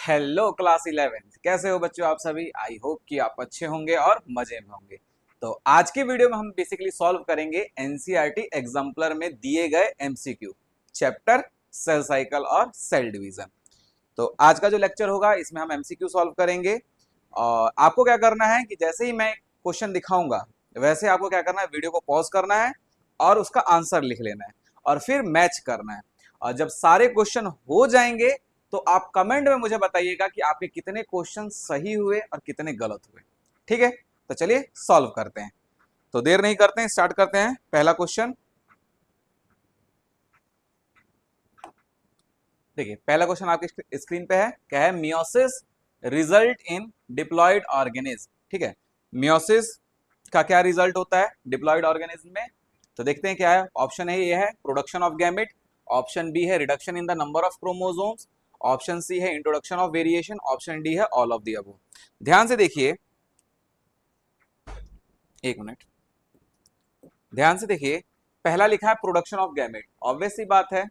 Hello class 11। कैसे हो बच्चों आप सभी। आई होप कि आप अच्छे होंगे और मजे में होंगे। तो आज की वीडियो में हम बेसिकली सॉल्व करेंगे एनसीईआरटी एग्जाम्पलर में दिए गए एमसीक्यू चैप्टर सेल साइकिल और सेल डिवीजन। तो आज का जो लेक्चर होगा इसमें हम एमसीक्यू सॉल्व करेंगे। और आपको क्या करना है कि जैसे ही मैं क्वेश्चन दिखाऊंगा वैसे आपको क्या करना है, वीडियो को पॉज करना है और उसका आंसर लिख लेना है और फिर मैच करना है। और जब सारे क्वेश्चन हो जाएंगे तो आप कमेंट में मुझे बताइएगा कि आपके कितने क्वेश्चन सही हुए और कितने गलत हुए। ठीक है, तो चलिए सॉल्व करते हैं। तो देर नहीं करते हैं, स्टार्ट करते हैं। पहला क्वेश्चन देखिए, पहला क्वेश्चन आपकी स्क्रीन पे है। क्या है? Meiosis result in diploid organism. ठीक है, मियोसिस का क्या रिजल्ट होता है डिप्लॉयड ऑर्गेनिज्म में? तो देखते हैं क्या है। ऑप्शन ए ये है production of gamete, option B है reduction in the number of chromosomes, option C है introduction of variation, option D है ऑल ऑफ द अबव। ध्यान से देखिए, एक मिनट, ध्यान से देखिए। पहला लिखा है प्रोडक्शन ऑफ गैमेट। ऑब्वियस सी बात है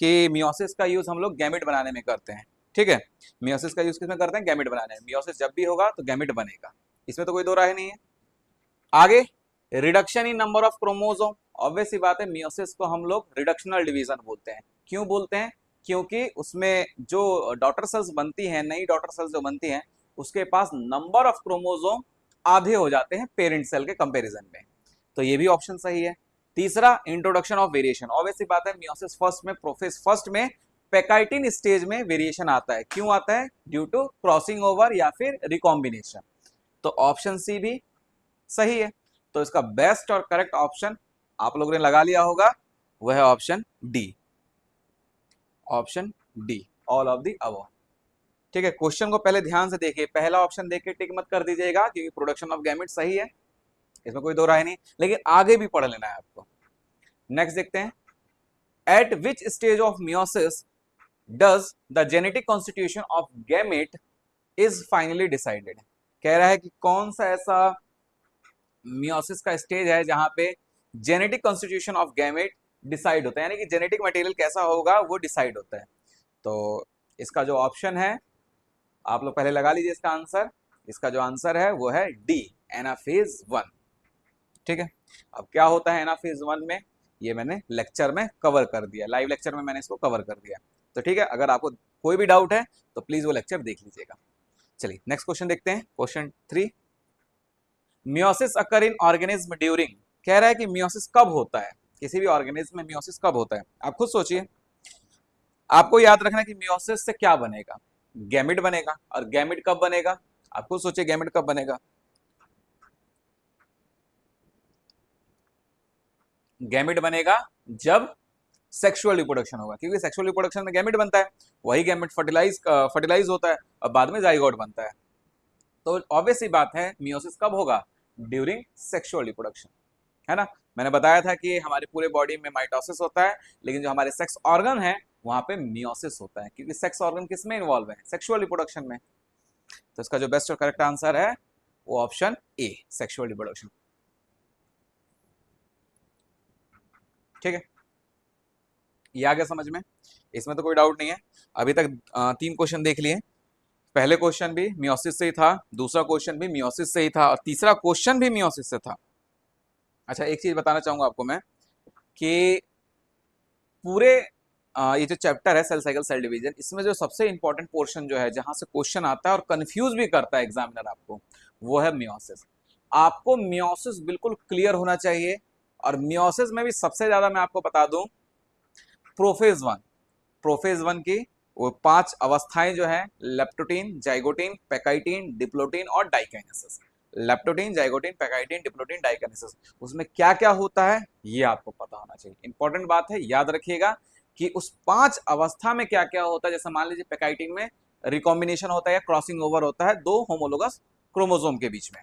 कि मियोसिस का यूज हम लोग गैमेट बनाने में करते हैं। ठीक है, मियोसिस का यूज किसमें करते हैं? गैमेट बनाने में। मियोसिस जब भी होगा तो गैमेट बनेगा, इसमें तो कोई दो राय नहीं है। आगे reduction in number of chromosome. Obvious सी बात है, मियोसिस को हम लोग रिडक्शनल डिवीजन बोलते हैं। क्यों बोलते हैं? क्योंकि उसमें जो डॉटर सेल्स बनती हैं, नई डॉटर सेल्स जो बनती हैं, उसके पास नंबर ऑफ क्रोमोसोम आधे हो जाते हैं पेरेंट सेल के कंपैरिजन में। तो ये भी ऑप्शन सही है। तीसरा इंट्रोडक्शन ऑफ वेरिएशन। ऑब्वियस सी बात है, मियोसिस फर्स्ट में, प्रोफेज फर्स्ट में पेकाइटिन स्टेज में वेरिएशन आता है। क्यों आता है? ड्यू टू क्रॉसिंग ओवर या फिर रिकॉम्बिनेशन। तो ऑप्शन सी भी सही है। तो इसका बेस्ट और करेक्ट ऑप्शन आप लोगों ने लगा लिया होगा, वह है option D. Option D, all of the above. ठीक है, क्वेश्चन को पहले ध्यान से देखिए। पहला ऑप्शन देख के टिक मत कर दीजिएगा क्योंकि प्रोडक्शन ऑफ गैमेट सही है, इसमें कोई दो राय नहीं, लेकिन आगे भी पढ़ लेना है आपको। नेक्स्ट देखते हैं। Eight which stage of meiosis does the genetic constitution of gamete is finally decided. कह रहा है कि कौन सा ऐसा मियोसिस का स्टेज है जहां पे genetic constitution of gamete decide होता है, यानी कि जेनेटिक मटेरियल कैसा होगा वो डिसाइड होता है। तो इसका जो ऑप्शन है, आप लोग पहले लगा लीजिए इसका आंसर। इसका जो आंसर है वो है डी, एनाफेज 1। ठीक है, अब क्या होता है एनाफेज 1 में, ये मैंने लेक्चर में कवर कर दिया, लाइव लेक्चर में मैंने इसको कवर कर दिया। तो ठीक है, अगर आपको कोई भी डाउट है तो प्लीज वो लेक्चर देख लीजिएगा। चलिए नेक्स्ट क्वेश्चन देखते हैं। क्वेश्चन 3, मियोसिस अकर इन ऑर्गेनिज्म ड्यूरिंग। कह रहा है कि मियोसिस कब होता है, किसी भी ऑर्गेनिज्म में मियोसिस कब होता है। आप खुद सोचिए। आपको याद रखना है कि मियोसिस से क्या बनेगा, गैमेट बनेगा। और गैमेट कब बनेगा? आप खुद सोचिए, गैमेट कब बनेगा? गैमेट बनेगा जब सेक्सुअल रिप्रोडक्शन होगा, क्योंकि सेक्सुअल रिप्रोडक्शन में गैमेट बनता है, वही गैमेट फर्टिलाइज होता है और बाद में जाइगोट बनता है। तो ऑब्वियस सी बात है, मियोसिस कब होगा? ड्यूरिंग सेक्सुअल रिप्रोडक्शन, है ना। मैंने बताया था कि हमारे पूरे बॉडी में माइटोसिस होता है, लेकिन जो हमारे सेक्स ऑर्गन है वहां पे मियोसिस होता है, क्योंकि सेक्स ऑर्गन किस में इन्वॉल्व है? सेक्सुअल रिप्रोडक्शन में। तो इसका जो बेस्ट और करेक्ट आंसर है वो ऑप्शन ए, सेक्सुअल रिप्रोडक्शन। ठीक है, ये आ गया समझ में, इसमें तो कोई डाउट नहीं है। अभी तक 3 क्वेश्चन देख लिए। पहले क्वेश्चन भी मियोसिस से ही था, दूसरा क्वेश्चन भी मियोसिस से ही था और तीसरा क्वेश्चन भी मियोसिस से था। अच्छा, एक चीज बताना चाहूंगा आपको मैं कि पूरे ये जो चैप्टर है सेल साइकिल सेल डिवीजन, इसमें जो सबसे इंपॉर्टेंट पोर्शन जो है जहां से क्वेश्चन आता है और कंफ्यूज भी करता है एग्जामिनर आपको, वो है मियोसिस। आपको मियोसिस बिल्कुल क्लियर होना चाहिए। और मियोसिस में भी सबसे ज्यादा मैं आपको बता दूं, प्रोफेज 1, प्रोफेज 1 की वो 5 अवस्थाएं जो है, लेप्टोटीन, जाइगोटीन, पेकाइटीन, डिप्लोटीन और diakinesis. Leptotene, zygotene, pachytene, diplotene, diakinesis, उसमें क्या क्या होता है ये आपको पता होना चाहिए। इंपॉर्टेंट बात है, याद रखिएगा कि उस 5 अवस्था में क्या क्या होता है। जैसे मान लीजिए पेकाइटीन में रिकॉम्बिनेशन होता है या क्रॉसिंग ओवर होता है दो होमोलोगस क्रोमोसोम के बीच में,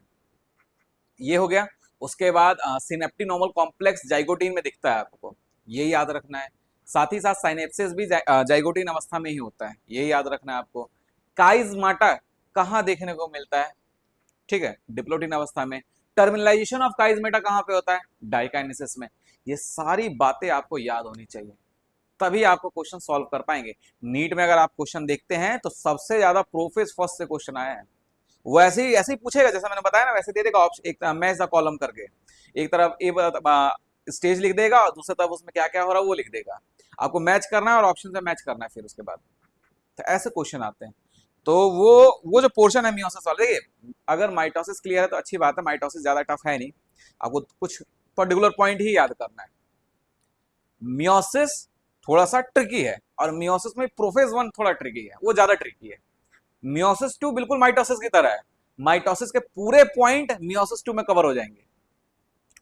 ये हो गया। उसके बाद सिनेप्टिनोमल कॉम्प्लेक्स जाइगोटीन में दिखता है आपको, ये याद रखना है। साथ ही साथ साइनेप्सिस भी जाइगोटीन अवस्था में ही होता है, ये याद रखना है आपको। काइजमाटा कहाँ देखने को मिलता है? ठीक है, डिप्लोटीन अवस्था में। टर्मिनलाइजेशन ऑफ काइजमेटा कहाँ पे होता है? डाइकाइनेसिस में। ये सारी बातें आपको याद होनी चाहिए, तभी आपको क्वेश्चन सॉल्व कर पाएंगे। नीट में अगर आप क्वेश्चन देखते हैं तो सबसे ज्यादा प्रोफेस फर्स्ट से क्वेश्चन आए हैं। वो ऐसे ही पूछेगा जैसा मैंने बताया ना, वैसे दे देगा ऑप्शन, एक मैच द कॉलम करके, एक तरफ स्टेज लिख देगा और दूसरी तरफ उसमें क्या क्या हो रहा है वो लिख देगा। आपको मैच करना है और ऑप्शन से मैच करना है फिर उसके बाद। तो ऐसे क्वेश्चन आते हैं। तो वो जो पोर्शन है मियोसिस वाला, देखिए अगर माइटोसिस क्लियर है तो अच्छी बात है, माइटोसिस ज्यादा टफ है नहीं, आपको कुछ पर्टिकुलर पॉइंट ही याद करना है। मियोसिस थोड़ा सा ट्रिकी है, और मियोसिस में प्रोफेज वन थोड़ा ट्रिकी है, वो ज्यादा ट्रिकी है। मियोसिस टू बिल्कुल माइटोसिस की तरह है, माइटोसिस के पूरे पॉइंट मियोसिस टू में कवर हो जाएंगे,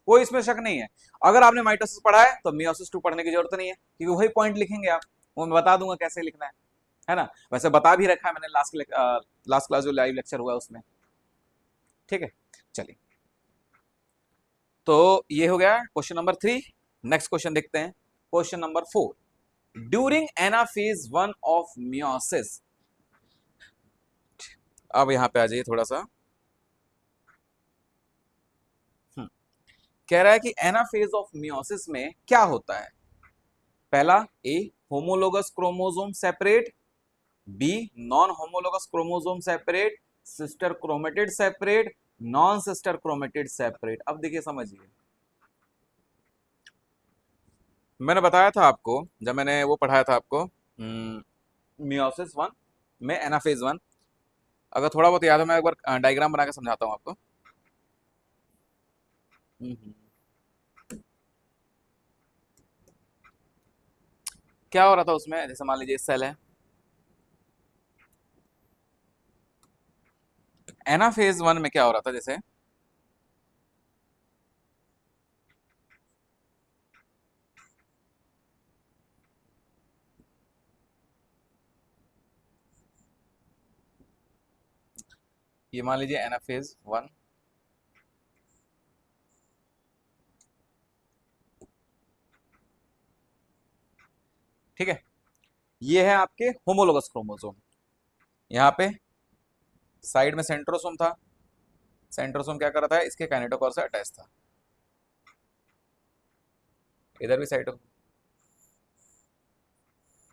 कोई इसमें शक नहीं है। अगर आपने माइटोसिस पढ़ा है तो मियोसिस टू पढ़ने की जरूरत नहीं है, क्योंकि वही पॉइंट लिखेंगे आप, वो मैं बता दूंगा कैसे लिखना है ना। वैसे बता भी रखा है मैंने लास्ट क्लास जो लाइव लेक्चर हुआ उसमें, ठीक है। चलिए, तो ये हो गया क्वेश्चन नंबर 3। नेक्स्ट क्वेश्चन देखते हैं, question number 4। During anaphase 1 of meiosis, अब यहां पे आ जाइए थोड़ा सा। कह रहा है कि एनाफेज ऑफ मियोसिस में क्या होता है। पहला, A homologous chromosome separate, B non homologous chromosome separate, sister chromatid separate, non sister chromatid separate. अब देखिए समझिए, मैंने बताया था आपको जब मैंने वो पढ़ाया था आपको मियोसिस 1 में एनाफेज 1, अगर थोड़ा बहुत याद है मैं एक बार डायग्राम बना के समझाता हूं आपको। हम्म, क्या हो रहा था उसमें, जैसे मान लीजिए सेल है, एनाफेज 1 में क्या हो रहा था, जैसे ये मान लीजिए एनाफेज 1, ठीक है। ये है आपके होमोलोगस क्रोमोसोम, यहाँ पे साइड में सेंट्रोसोम था, सेंट्रोसोम क्या कर रहा था, इसके काइनेटोकोर से अटैच था, इधर भी साइड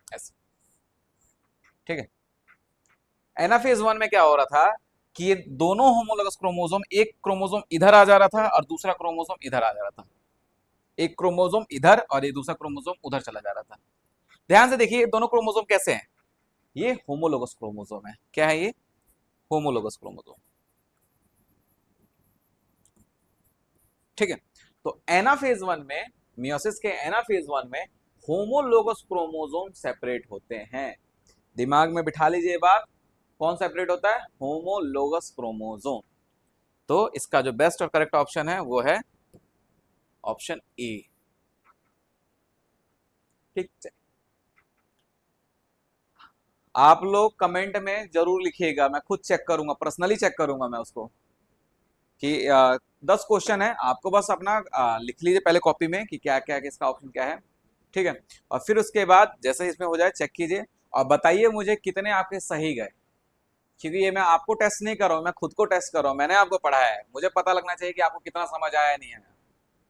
ऐसे, ठीक है। एनाफेज 1 में क्या हो रहा था कि ये दोनों होमोलोगस क्रोमोसोम, एक क्रोमोसोम इधर आ जा रहा था और दूसरा क्रोमोसोम इधर आ जा रहा था, एक क्रोमोसोम इधर और ये दूसरा क्रोमोसोम उधर चला जा रहा था। ध्यान से देखिए दोनों क्रोमोसोम कैसे हैं, ये होमोलोगस क्रोमोसोम है। क्या है ये, होमोलोगस क्रोमोसोम, ठीक है। तो एनाफेज 1 में, मियोसिस के एनाफेज 1 में होमोलोगस क्रोमोसोम सेपरेट होते हैं। दिमाग में बिठा लीजिए बात, कौन सेपरेट होता है, होमोलोगस क्रोमोसोम। तो इसका जो बेस्ट और करेक्ट ऑप्शन है वो है ऑप्शन ए, ठीक है। आप लोग कमेंट में जरूर लिखिएगा, मैं खुद चेक करूंगा, पर्सनली चेक करूंगा मैं उसको, कि 10 क्वेश्चन है, आपको बस अपना लिख लीजिए पहले कॉपी में कि क्या क्या किसका ऑप्शन क्या है, ठीक है। और फिर उसके बाद जैसे इसमें हो जाए चेक कीजिए और बताइए मुझे कितने आपके सही गए, क्योंकि ये मैं आपको टेस्ट नहीं कर रहा हूँ, मैं खुद को टेस्ट कर रहा हूँ, मैंने आपको पढ़ाया है, मुझे पता लगना चाहिए कि आपको कितना समझ आया नहीं है।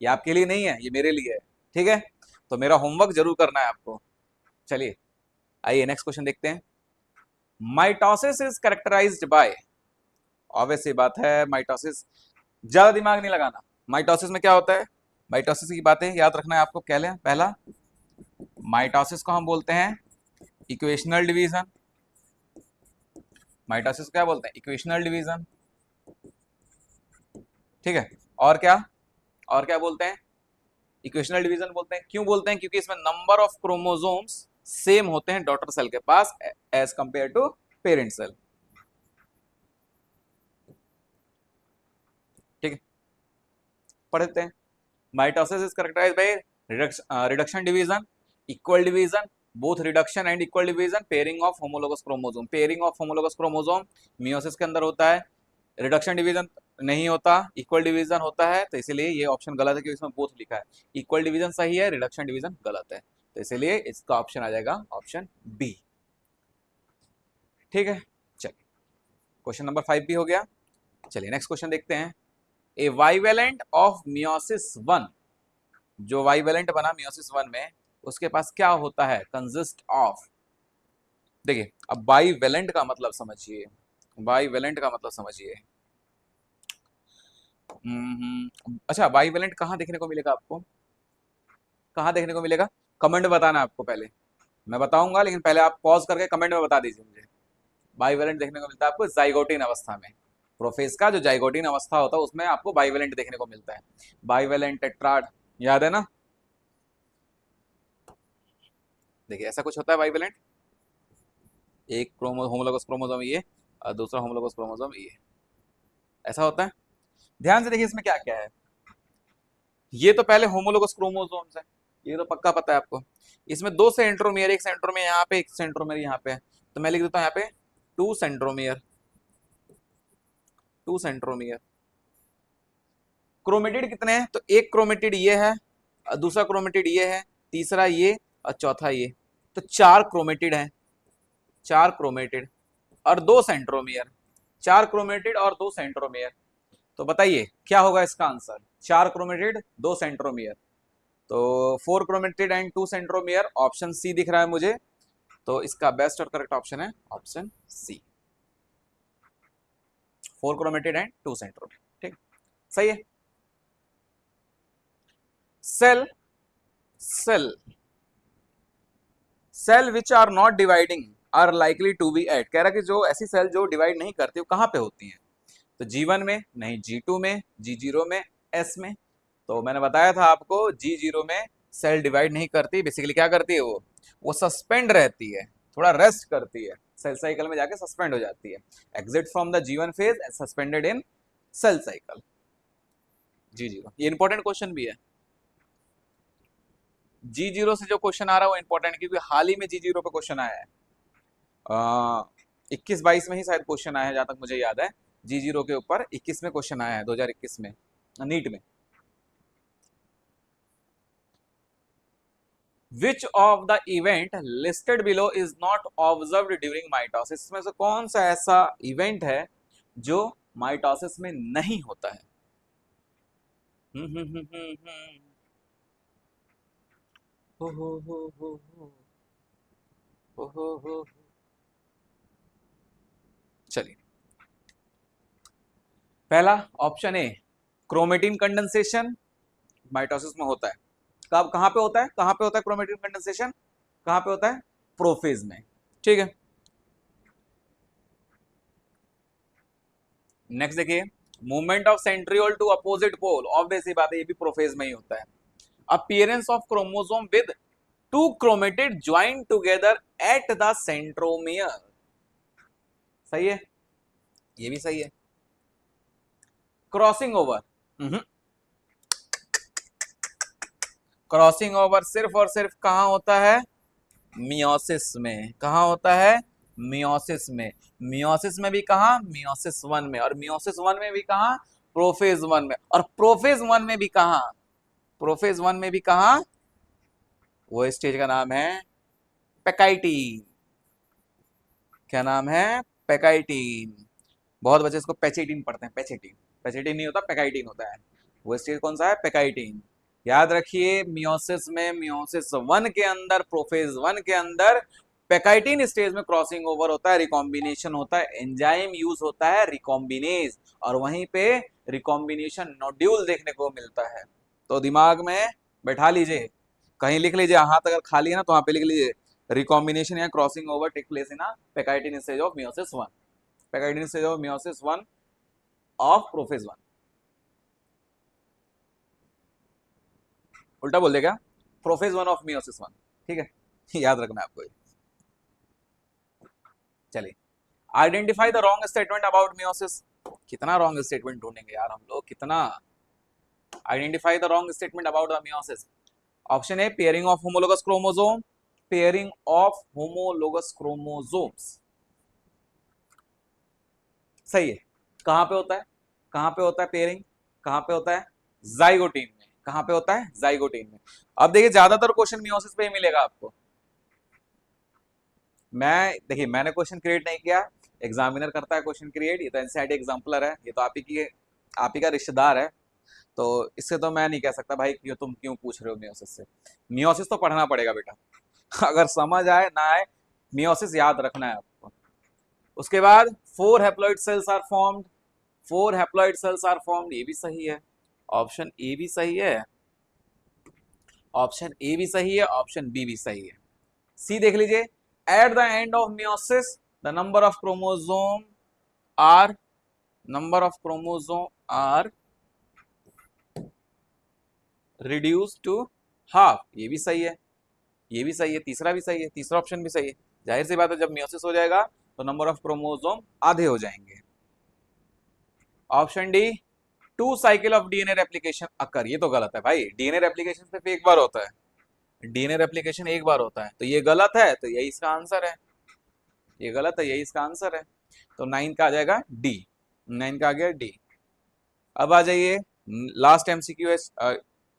ये आपके लिए नहीं है, ये मेरे लिए है, ठीक है। तो मेरा होमवर्क जरूर करना है आपको। चलिए, आइए नेक्स्ट क्वेश्चन देखते हैं। Mitosis is characterized by, obvious सी बात है, माइटोसिस, ज्यादा दिमाग नहीं लगाना। माइटोसिस में क्या होता है, माइटोसिस की बातें याद रखना है आपको। क्या लें, पहला, माइटोसिस को हम बोलते हैं इक्वेशनल डिवीजन, माइटोसिस क्या बोलते हैं, इक्वेशनल डिवीजन, ठीक है। और क्या, और क्या बोलते हैं, इक्वेशनल डिवीजन बोलते हैं। क्यों बोलते हैं, क्योंकि इसमें नंबर ऑफ क्रोमोसोम्स सेम होते हैं डॉटर सेल के पास as compared to parent cell, ठीक है। पढ़ते हैं, mitosis is characterized by reduction division, equal division, both reduction and equal division, pairing of homologous chromosome. Pairing of homologous chromosome meiosis के अंदर होता है, रिडक्शन डिवीजन नहीं होता, इक्वल डिवीजन होता है, तो इसीलिए ये ऑप्शन गलत है, क्योंकि इसमें बोथ लिखा है। इक्वल डिवीजन सही है, रिडक्शन डिवीजन गलत है, तो इसीलिए इसका ऑप्शन आ जाएगा ऑप्शन बी, ठीक है। चलिए, क्वेश्चन नंबर 5 भी हो गया। चलिए नेक्स्ट क्वेश्चन देखते हैं। ए वाइवेलेंट ऑफ मियोसिस 1, जो वाइवेलेंट बना मियोसिस 1 में, उसके पास क्या होता है, कंसिस्ट ऑफ। देखिए अब बाईवेलेंट का मतलब समझिए, बाईवेलेंट का मतलब समझिए। अच्छा बाईवेलेंट कहाँ देखने को मिलेगा आपको, कहाँ देखने को मिलेगा, कमेंट में बताना आपको पहले, मैं बताऊंगा लेकिन पहले आप पॉज करके कमेंट में बता दीजिए मुझे। बाईवेलेंट देखने को मिलता है आपको जाइगोटिन अवस्था में, प्रोफेज का जो जाइगोटिन अवस्था होता है उसमें आपको बाईवेलेंट देखने को मिलता है। बाईवेलेंट टेट्राड, याद है ना। देखिए ऐसा कुछ होता है बाईवेलेंट, एक होमोलोगस क्रोमोसोम ये और दूसरा होमोलोगस क्रोमोसोम ये, ऐसा होता है। ध्यान से देखिए इसमें क्या क्या है, ये तो पहले होमोलोगस क्रोमोसोम्स है, ये तो पक्का पता है आपको। इसमें दो सेंट्रोमियर, एक सेंट्रोमियर यहाँ पे, एक सेंट्रोमियर यहाँ पे है, तो मैं लिख देता हूँ यहाँ पे two centromere, two centromere. Chromatid कितने हैं, तो एक क्रोमेटिड ये है, दूसरा क्रोमेटिड ये है, तीसरा ये और चौथा ये, तो चार क्रोमेटिड हैं, चार क्रोमेटिड और दो सेंट्रोमियर, चार क्रोमेटिड और दो सेंट्रोमियर। तो बताइए क्या होगा इसका आंसर, चार क्रोमेटिड दो सेंट्रोमियर, तो four chromatid and two centromere, option C दिख रहा है मुझे, तो इसका बेस्ट और करेक्ट ऑप्शन है option C, four chromatid and two centromere. ठीक, सही है। Cell, cell, cell which are not dividing are likely to be at, कह रहा कि जो ऐसी सेल जो डिवाइड नहीं करती वो कहां पे होती हैं, तो G1 में नहीं, G2 में, G0 में, S में। तो मैंने बताया था आपको G0 में सेल डिवाइड नहीं करती, बेसिकली क्या करती है वो सस्पेंड रहती है, थोड़ा रेस्ट करती है, सेल साइकिल में जाके सस्पेंड हो जाती है, exit from the G1 phase suspended in cell cycle, G0। ये इंपॉर्टेंट क्वेश्चन भी है, G0 से जो क्वेश्चन आ रहा है वो इंपॉर्टेंट, क्योंकि हाल ही में G0 पे क्वेश्चन आया है, 21-22 में ही शायद क्वेश्चन आया है जहां तक मुझे याद है, G0 के ऊपर 21 में क्वेश्चन आया है, 2021 में नीट में। Which of the event listed below is not observed during mitosis, इसमें से कौन सा ऐसा इवेंट है जो माइटोसिस में नहीं होता है। हम्म हम्म हम्म हम्म हम्म। हो हो हो। चलिए पहला option A, chromatin condensation mitosis में होता है, कब कहां पे होता है, कहां पे होता है क्रोमेटिन कंडेंसेशन, कहां पे होता है, प्रोफेज में। ठीक है, नेक्स्ट देखिए, movement of centriole to opposite pole, obvious सी बात है ये भी प्रोफेज में ही होता है। Appearance of chromosome with two chromatid join together at the centromere, सही है, ये भी सही है। क्रॉसिंग ओवर, क्रॉसिंग ओवर सिर्फ और सिर्फ कहां होता है, मियोसिस में, कहां होता है, मियोसिस में। मियोसिस में भी कहां, मियोसिस वन में, और मियोसिस वन में भी कहां, प्रोफेज वन में, और प्रोफेज वन में भी कहां, प्रोफेज वन में भी कहां, वो स्टेज का नाम है पेकाइटीन, क्या नाम है, पेकाइटीन। बहुत बच्चे इसको पेचेटीन पढ़ते हैं, पेचेटीन, पेचेटीन नहीं होता, पेकाइटीन होता है। वो स्टेज कौन सा है, पेकाइटीन। याद रखिए मियोसिस में, मियोसिस वन के अंदर, प्रोफेज वन के अंदर पेकाइटीन स्टेज में क्रॉसिंग ओवर होता है, रिकॉम्बिनेशन होता है, एंजाइम यूज होता है रिकॉम्बिनेज, और वहीं पे रिकॉम्बिनेशन नोड्यूल देखने को मिलता है। तो दिमाग में बैठा लीजिए, कहीं लिख लीजिए, हाथ अगर खाली है ना तो वहां पे लिख लीजिए, रिकॉम्बिनेशन या crossing over take place in a pachytene stage of meiosis one, pachytene stage of meiosis one of prophase one. उल्टा बोल देगा, prophase one of meiosis one, ठीक है याद रखना आपको ये। चलिए, identify the wrong statement about meiosis, कितना रॉन्ग स्टेटमेंट ढूंढेंगे यार हम लोग, कितना। Identify the wrong statement about the meiosis, option A pairing of homologous chromosome, pairing of homologous chromosomes, सही है। कहां पे होता है, कहां पे होता है पेयरिंग, कहां पे होता है, जाइगोटीन में, कहां पे होता है, जाइगोटीन में। अब देखिए ज्यादातर क्वेश्चन मियोसिस पे ही मिलेगा आपको, मैं देखिए मैंने क्वेश्चन क्रिएट नहीं किया, एग्जामिनर करता है क्वेश्चन क्रिएट, ये तो एनसीईआरटी एग्जाम्पलर है, ये तो आप ही का रिश्तेदार है, तो इससे तो मैं नहीं कह सकता भाई कि तुम क्यों पूछ रहे हो मियोसिस से। मियोसिस तो पढ़ना पड़ेगा बेटा। अगर समझ आए ना आए, मियोसिस याद रखना है आपको। उसके बाद 4 haploid cells are formed. 4 haploid cells are formed, ये भी सही है। ऑप्शन ए भी सही है, ऑप्शन ए भी सही है, ऑप्शन बी भी सही है। सी देख लीजिए, at the end of meiosis the number of chromosome are, number of chromosome are reduce to half, ये भी सही है, ये भी सही है, तीसरा भी सही है, तीसरा ऑप्शन भी सही है। जाहिर सी बात है जब मियोसिस हो जाएगा तो नंबर ऑफ क्रोमोसोम आधे हो जाएंगे। Option D, 2 cycle of DNA replication occur, ये तो गलत है भाई, डीएनए रेप्लिकेशन सिर्फ एक बार होता है, डीएनए रेप्लिकेशन एक बार होता है, तो ये गलत है, तो यही इसका आंसर है, ये गलत है, यही इसका आंसर है। तो 9 का आ जाएगा डी, 9 का आ गया डी। अब आ जाइए लास्ट एमसीक्यू है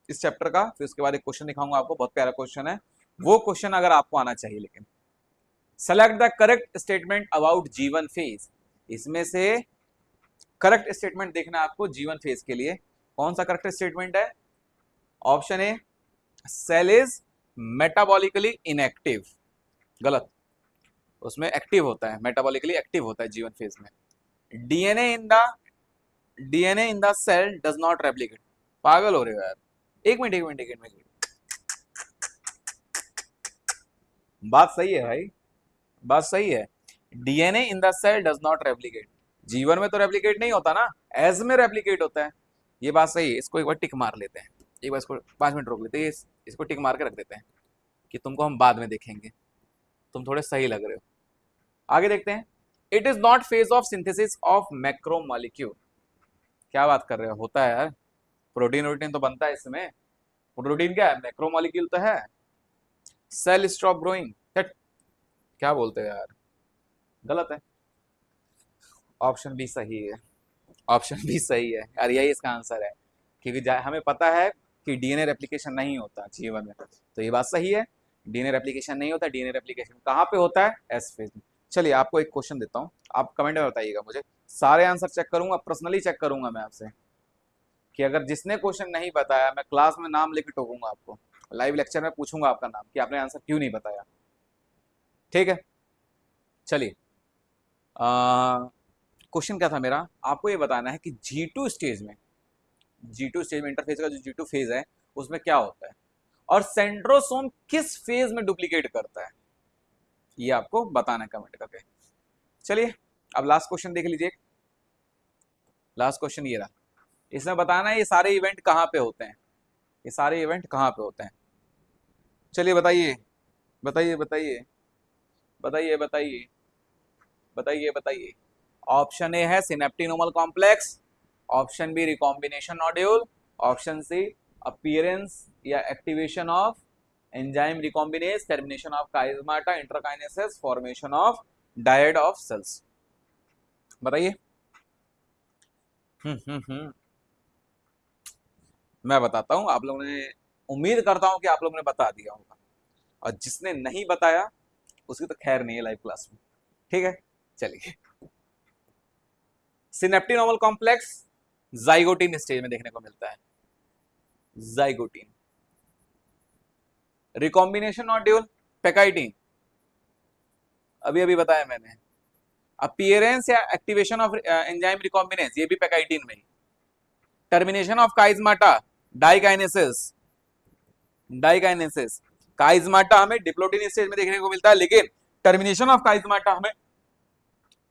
इस चैप्टर का, फिर उसके बाद एक क्वेश्चन दिखाऊंगा आपको, बहुत प्यारा क्वेश्चन है, वो क्वेश्चन अगर आपको आना चाहिए। लेकिन select the correct statement about जीवन फेज, इसमें से करेक्ट स्टेटमेंट देखना है आपको जीवन फेज के लिए। कौन सा करेक्ट स्टेटमेंट है? Option A, cell is metabolically inactive, गलत, उसमें एक्टिव होता है, मेटाबॉलिकली एक्टिव होता है जीवन फेज में। DNA in the DNA in the cell does not replicate, पागल हो रहे हो यार, एक मिनट एक मिनट एक मिनट, बात सही है भाई, बात सही है। DNA in the cell does not replicate, जीवन में तो रेप्लिकेट नहीं होता ना, एज में रेप्लिकेट होता है, ये बात सही है। इसको एक बार टिक मार लेते हैं, एक बार इसको 5 मिनट रोक लेते हैं, इसको टिक मार के रख देते हैं कि तुमको हम बाद में देखेंगे, तुम थोड़े सही लग रहे हो। आगे देखते हैं, it is not phase of synthesis of macromolecule, क्या बात कर रहे हो, होता है यार, प्रोटीन वोटीन तो बनता है इसमें, प्रोटीन क्या है, मैक्रोमोलिक्यूल तो है। सेल स्टॉप ग्रोइंग, क्या बोलते हैं यार, गलत है। ऑप्शन बी सही है, ऑप्शन बी सही है यार, यही इसका आंसर है, क्योंकि हमें पता है कि डीएनए रेप्लिकेशन नहीं होता जीवन में, तो ये बात सही है, डीएनए रेप्लिकेशन नहीं होता। डीएनए रेप्लिकेशन कहाँ पे होता है? एस फेज में। चलिए आपको एक क्वेश्चन देता हूँ, आप कमेंट में बताइएगा मुझे, सारे आंसर चेक करूंगा, पर्सनली चेक करूंगा मैं आपसे, कि अगर जिसने क्वेश्चन नहीं बताया मैं क्लास में नाम लेके टोकूंगा आपको, लाइव लेक्चर में पूछूंगा आपका नाम कि आपने आंसर क्यों नहीं बताया, ठीक है। चलिए क्वेश्चन क्या था मेरा, आपको ये बताना है कि G2 स्टेज में, G2 स्टेज में, इंटरफेज का जो G2 फेज है उसमें क्या होता है, और सेंट्रोसोम किस फेज में डुप्लीकेट करता है, ये आपको बताना है कमेंट करके। चलिए अब लास्ट क्वेश्चन देख लीजिए, लास्ट क्वेश्चन ये रहा, इसमें बताना है ये सारे इवेंट कहाँ पे होते हैं, ये सारे इवेंट कहाँ पे होते हैं। चलिए बताइए बताइए बताइए बताइए बताइए बताइए बताइए। ऑप्शन ए है synaptonemal complex, option B recombination nodule, option C appearance या activation of enzyme recombinase, termination of chiasmata, interkinesis, formation of dyad of cells, बताइए। हम्म, मैं बताता हूं, आप लोगों ने, उम्मीद करता हूं कि आप लोगों ने बता दिया होगा, और जिसने नहीं बताया उसकी तो खैर नहीं है लाइव क्लास में, ठीक है। चलिए, सिनेप्टिनोमल कॉम्प्लेक्स जाइगोटिन स्टेज में देखने को मिलता है, जाइगोटिन। रिकॉम्बिनेशन नोड्यूल पेकाइटिन, अभी अभी बताया मैंने। अपीयरेंस या एक्टिवेशन ऑफ एंजाइम रिकॉम्बिनेज, ये भी पेकाइटिन में ही। Termination of chiasmata, diakinesis, diakinesis. Chiasmata हमें डिप्लोटिन स्टेज में देखने को मिलता है, लेकिन टर्मिनेशन ऑफ काइजमाटा हमें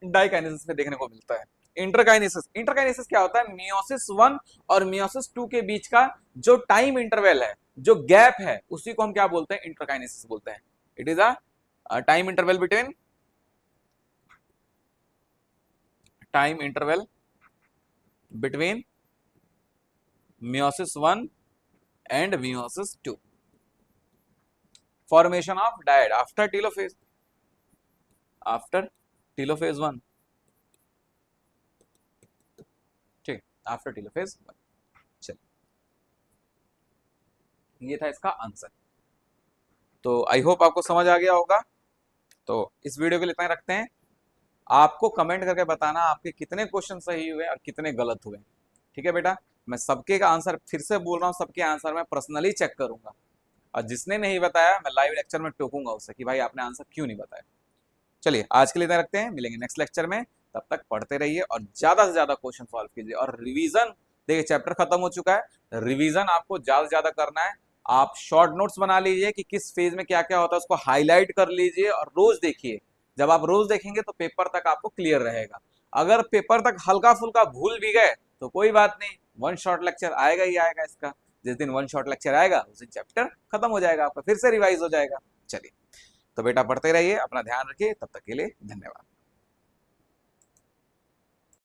डाइकाइनेसिस में देखने को मिलता है। इंटरकाइनेसिस, इंटरकाइनेसिस क्या होता है, मियोसिस 1 और मियोसिस 2 के बीच का जो टाइम इंटरवल है, जो गैप है, उसी को हम क्या बोलते हैं, इंटरकाइनेसिस बोलते हैं। It is a time interval between, time interval between meiosis 1 and meiosis 2, formation of diad after telophase, after telophase 1, ठीक, after telophase 1। चलिए, ये था इसका आंसर, तो आई होप आपको समझ आ गया होगा। तो इस वीडियो के लिए इतना ही रखते हैं, आपको कमेंट करके बताना आपके कितने क्वेश्चन सही हुए और कितने गलत हुए, ठीक है बेटा। मैं सबके का आंसर फिर से बोल रहा हूँ, सबके आंसर मैं पर्सनली चेक करूंगा, और जिसने नहीं बताया मैं लाइव लेक्चर में टोकूंगा उससे कि भाई आपने आंसर क्यों नहीं बताया। चलिए आज के लिए इतना रखते हैं, मिलेंगे नेक्स्ट लेक्चर में। तब तक पढ़ते रहिए और ज्यादा से ज्यादा क्वेश्चन सॉल्व कीजिए, और रिवीजन, देखिए चैप्टर खत्म हो चुका है, रिवीजन आपको ज्यादा से ज्यादा करना है। आप शॉर्ट नोट्स बना लीजिए कि किस फेज में क्या क्या होता है, उसको हाईलाइट कर लीजिए और रोज देखिए। जब आप रोज देखेंगे तो पेपर तक आपको क्लियर रहेगा। अगर पेपर तक हल्का फुल्का भूल भी गए तो कोई बात नहीं, वन शॉर्ट लेक्चर आएगा ही आएगा इसका। जिस दिन वन शॉर्ट लेक्चर आएगा उस दिन चैप्टर खत्म हो जाएगा, आपका फिर से रिवाइज हो जाएगा। चलिए, तो बेटा पढ़ते रहिए, अपना ध्यान रखिए, तब तक के लिए धन्यवाद।